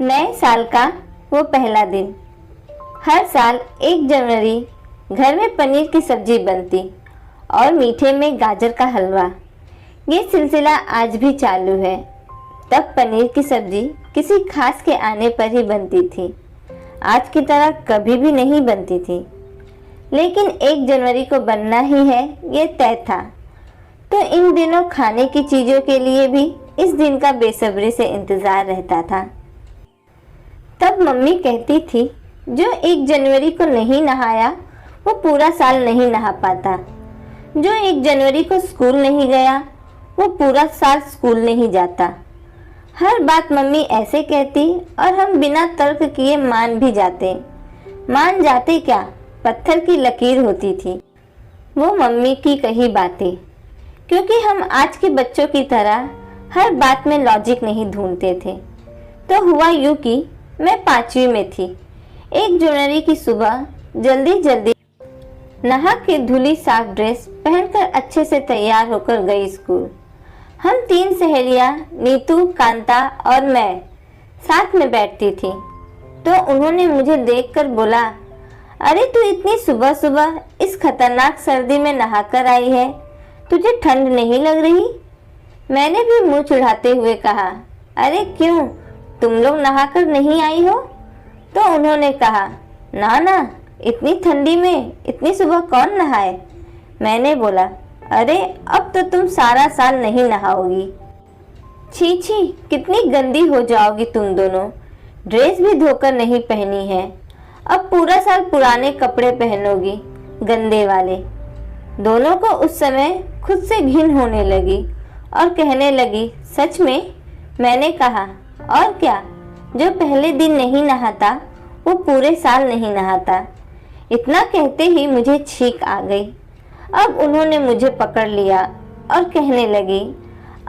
नए साल का वो पहला दिन। हर साल 1 जनवरी घर में पनीर की सब्जी बनती और मीठे में गाजर का हलवा। ये सिलसिला आज भी चालू है। तब पनीर की सब्जी किसी खास के आने पर ही बनती थी, आज की तरह कभी भी नहीं बनती थी। लेकिन 1 जनवरी को बनना ही है, ये तय था। तो इन दिनों खाने की चीज़ों के लिए भी इस दिन का बेसब्री से इंतज़ार रहता था। तब मम्मी कहती थी, जो 1 जनवरी को नहीं नहाया वो पूरा साल नहीं नहा पाता। जो 1 जनवरी को स्कूल नहीं गया वो पूरा साल स्कूल नहीं जाता। हर बात मम्मी ऐसे कहती और हम बिना तर्क किए मान भी जाते। मान जाते क्या, पत्थर की लकीर होती थी वो मम्मी की कही बातें। क्योंकि हम आज के बच्चों की तरह हर बात में लॉजिक नहीं ढूंढते थे। तो हुआ यूं कि मैं 5वीं में थी। 1 जनवरी की सुबह जल्दी जल्दी नहा के धुली साफ ड्रेस पहनकर अच्छे से तैयार होकर गई स्कूल। हम 3 सहेलियां नीतू, कांता और मैं साथ में बैठती थी। तो उन्होंने मुझे देखकर बोला, अरे तू इतनी सुबह सुबह इस खतरनाक सर्दी में नहाकर आई है, तुझे ठंड नहीं लग रही? मैंने भी मुंह चिढ़ाते हुए कहा, अरे क्यों, तुम लोग नहाकर नहीं आई हो? तो उन्होंने कहा, ना ना, इतनी ठंडी में इतनी सुबह कौन नहाए? मैंने बोला, अरे अब तो तुम सारा साल नहीं नहाओगी। छी छी, कितनी गंदी हो जाओगी तुम दोनों। ड्रेस भी धोकर नहीं पहनी है, अब पूरा साल पुराने कपड़े पहनोगी, गंदे वाले। दोनों को उस समय खुद से घिन होने लगी और कहने लगी, सच में? मैंने कहा, और क्या, जो पहले दिन नहीं नहाता वो पूरे साल नहीं नहाता। इतना कहते ही मुझे छींक आ गई। अब उन्होंने मुझे पकड़ लिया और कहने लगी,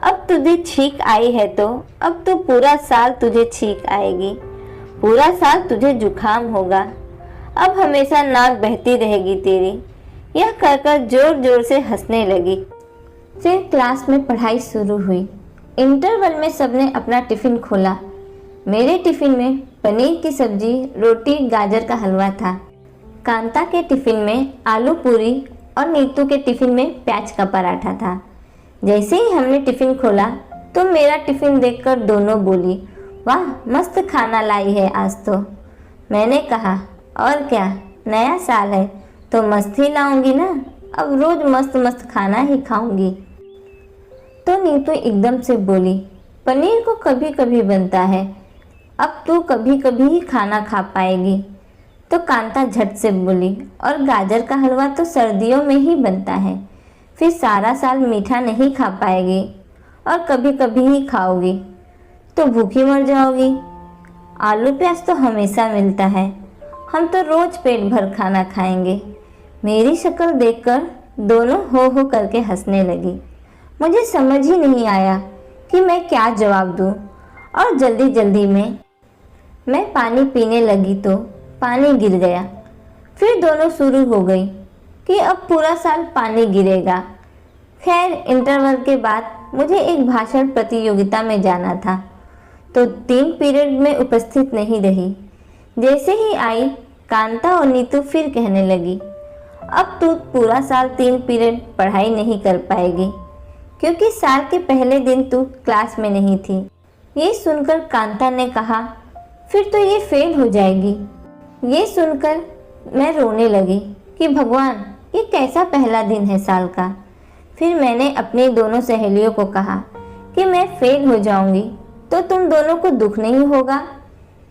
अब तुझे छींक आई है तो अब तो पूरा साल तुझे छींक आएगी, पूरा साल तुझे जुकाम होगा, अब हमेशा नाक बहती रहेगी तेरी। यह कहकर जोर जोर से हंसने लगी। फिर क्लास में पढ़ाई शुरू हुई। इंटरवल में सबने अपना टिफ़िन खोला। मेरे टिफ़िन में पनीर की सब्जी, रोटी, गाजर का हलवा था। कांता के टिफ़िन में आलू पूरी और नीतू के टिफ़िन में प्याज का पराठा था। जैसे ही हमने टिफ़िन खोला तो मेरा टिफ़िन देखकर दोनों बोली, वाह मस्त खाना लाई है आज तो। मैंने कहा, और क्या, नया साल है तो मस्त ही लाऊंगी ना, अब रोज मस्त मस्त खाना ही खाऊंगी। तो नीतू एकदम से बोली, पनीर को कभी कभी बनता है, अब तू कभी कभी ही खाना खा पाएगी। तो कांता झट से बोली, और गाजर का हलवा तो सर्दियों में ही बनता है, फिर सारा साल मीठा नहीं खा पाएगी और कभी कभी ही खाओगी तो भूखी मर जाओगी। आलू प्याज तो हमेशा मिलता है, हम तो रोज पेट भर खाना खाएंगे। मेरी शक्ल देखकर दोनों हो करके हंसने लगी। मुझे समझ ही नहीं आया कि मैं क्या जवाब दूं और जल्दी जल्दी में मैं पानी पीने लगी तो पानी गिर गया। फिर दोनों शुरू हो गई कि अब पूरा साल पानी गिरेगा। खैर, इंटरवल के बाद मुझे एक भाषण प्रतियोगिता में जाना था तो 3 पीरियड में उपस्थित नहीं रही। जैसे ही आई, कांता और नीतू फिर कहने लगी, अब तू पूरा साल 3 पीरियड पढ़ाई नहीं कर पाएगी क्योंकि साल के पहले दिन तू क्लास में नहीं थी। ये सुनकर कांता ने कहा, फिर तो ये फेल हो जाएगी। ये सुनकर मैं रोने लगी कि भगवान, ये कैसा पहला दिन है साल का। फिर मैंने अपनी दोनों सहेलियों को कहा कि मैं फेल हो जाऊंगी तो तुम दोनों को दुख नहीं होगा।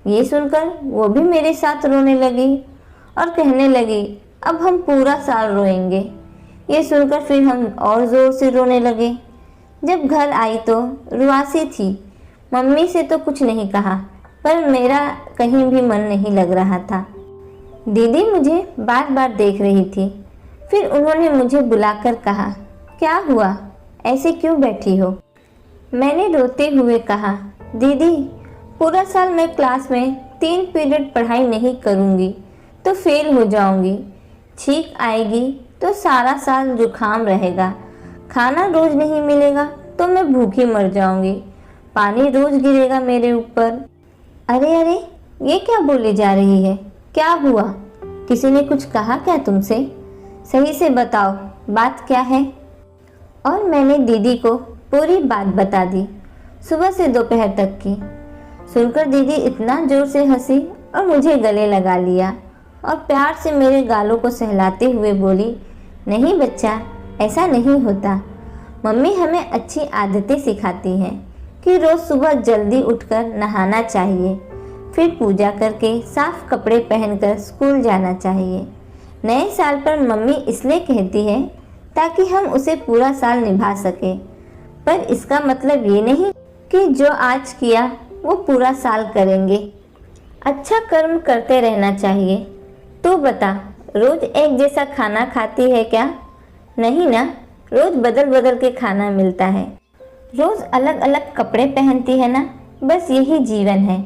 ये सुनकर वो भी मेरे साथ रोने लगी और कहने लगी, अब हम पूरा साल रोएंगे। ये सुनकर फिर हम और ज़ोर से रोने लगे। जब घर आई तो रुआसी थी। मम्मी से तो कुछ नहीं कहा, पर मेरा कहीं भी मन नहीं लग रहा था। दीदी मुझे बार बार देख रही थी। फिर उन्होंने मुझे बुलाकर कहा, क्या हुआ, ऐसे क्यों बैठी हो? मैंने रोते हुए कहा, दीदी पूरा साल मैं क्लास में 3 पीरियड पढ़ाई नहीं करूँगी तो फेल हो जाऊँगी, छींक आएगी तो सारा साल जुकाम रहेगा, खाना रोज नहीं मिलेगा तो मैं भूखी मर जाऊँगी, पानी रोज गिरेगा मेरे ऊपर। अरे अरे, ये क्या बोले जा रही है? क्या हुआ? किसी ने कुछ कहा क्या तुमसे? सही से बताओ, बात क्या है? और मैंने दीदी को पूरी बात बता दी, सुबह से दोपहर तक की। सुनकर दीदी इतना जोर से हंसी और मुझे गले लगा लिया और प्यार से मेरे गालों को सहलाते हुए बोली, नहीं बच्चा, ऐसा नहीं होता। मम्मी हमें अच्छी आदतें सिखाती हैं कि रोज़ सुबह जल्दी उठकर नहाना चाहिए, फिर पूजा करके साफ कपड़े पहनकर स्कूल जाना चाहिए। नए साल पर मम्मी इसलिए कहती है ताकि हम उसे पूरा साल निभा सके, पर इसका मतलब ये नहीं कि जो आज किया वो पूरा साल करेंगे। अच्छा कर्म करते रहना चाहिए। तू बता, रोज एक जैसा खाना खाती है क्या? नहीं ना, रोज बदल बदल के खाना मिलता है, रोज अलग अलग कपड़े पहनती है ना, बस यही जीवन है।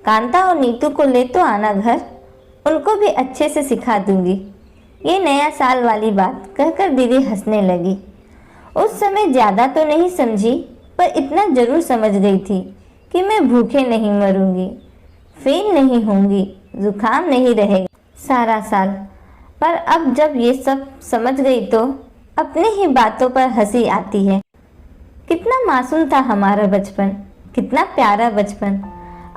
कांता और नीतू को ले तो आना घर, उनको भी अच्छे से सिखा दूंगी। ये नया साल वाली बात कहकर दीदी हंसने लगी। उस समय ज़्यादा तो नहीं समझी, पर इतना जरूर समझ गई थी कि मैं भूखे नहीं मरूंगी, फेल नहीं होंगी, जुकाम नहीं रहेगा सारा साल। पर अब जब ये सब समझ गई तो अपनी ही बातों पर हंसी आती है। कितना मासूम था हमारा बचपन, कितना प्यारा बचपन।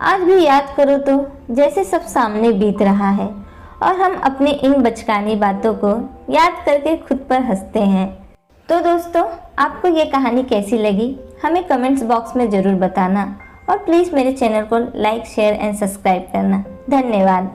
आज भी याद करो तो जैसे सब सामने बीत रहा है और हम अपनी इन बचकानी बातों को याद करके खुद पर हंसते हैं। तो दोस्तों, आपको ये कहानी कैसी लगी हमें कमेंट्स बॉक्स में ज़रूर बताना और प्लीज़ मेरे चैनल को लाइक, शेयर एंड सब्सक्राइब करना। धन्यवाद।